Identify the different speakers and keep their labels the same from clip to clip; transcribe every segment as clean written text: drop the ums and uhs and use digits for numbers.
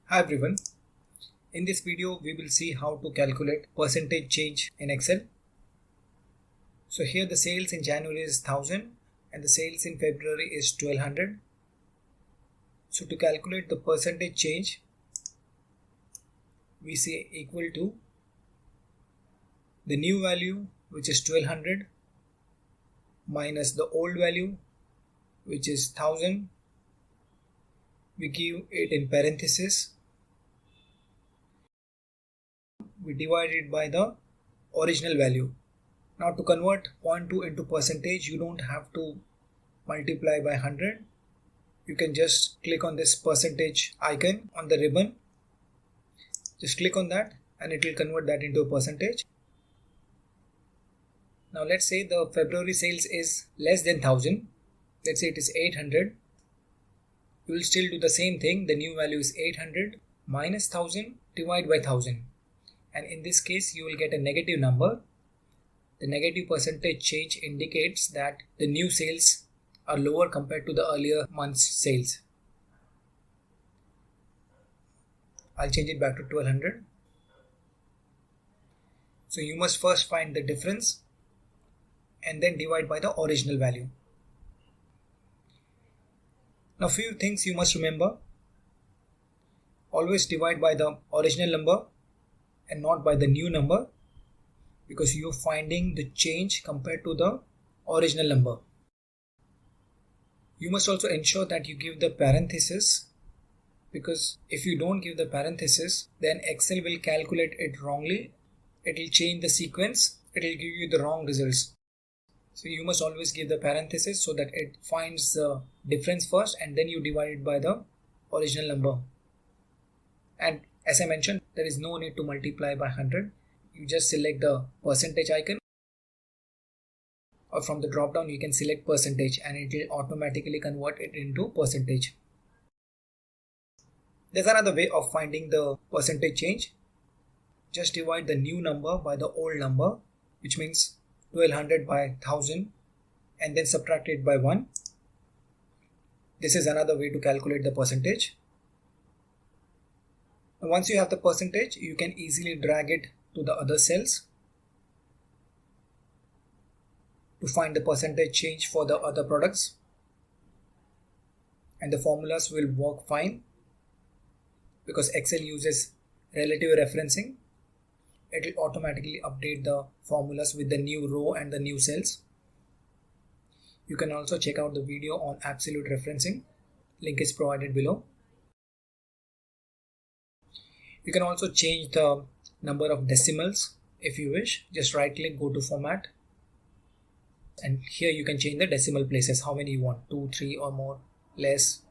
Speaker 1: Hi everyone. In this video we will see how to calculate percentage change in Excel. So here the sales in January is 1000 and the sales in February is 1200. So to calculate the percentage change, we say equal to the new value, which is 1200, minus the old value, which is 1000. We give it in parenthesis. We divide it by the original value. Now to convert 0.2 into percentage, you don't have to multiply by 100. You can just click on this percentage icon on the ribbon. Just click on that and it will convert that into a percentage. Now let's say the February sales is less than 1000. Let's say it is 800. You will still do the same thing. The new value is 800 minus 1000 divided by 1000. And in this case you will get a negative number. The negative percentage change indicates that the new sales are lower compared to the earlier month's sales. I'll change it back to 1200. So you must first find the difference and then divide by the original value. Now few things you must remember. Always divide by the original number and not by the new number, because you're finding the change compared to the original number. You must also ensure that you give the parenthesis, because if you don't give the parenthesis, then Excel will calculate it wrongly. It will change the sequence. It will give you the wrong results. So you must always give the parenthesis so that it finds the difference first and then you divide it by the original number. And as I mentioned, there is no need to multiply by 100. You just select the percentage icon, or from the drop down you can select percentage and it will automatically convert it into percentage. There's another way of finding the percentage change. Just divide the new number by the old number, which means 1200 by 1000, and then subtract it by 1. This is another way to calculate the percentage. Now, once you have the percentage, you can easily drag it to the other cells to find the percentage change for the other products, and the formulas will work fine because Excel uses relative referencing. It will automatically update the formulas with the new row and the new cells. You can also check out the video on absolute referencing. Link is provided below. You can also change the number of decimals if you wish. Just right click, go to format, and here you can change the decimal places, how many you want, 2, 3 or more, less.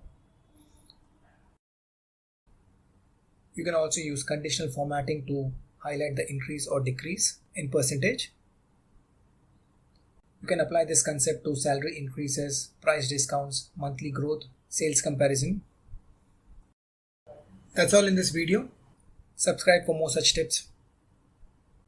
Speaker 1: You can also use conditional formatting to highlight the increase or decrease in percentage. You can apply this concept to salary increases, price discounts, monthly growth, sales comparison. That's all in this video. Subscribe for more such tips.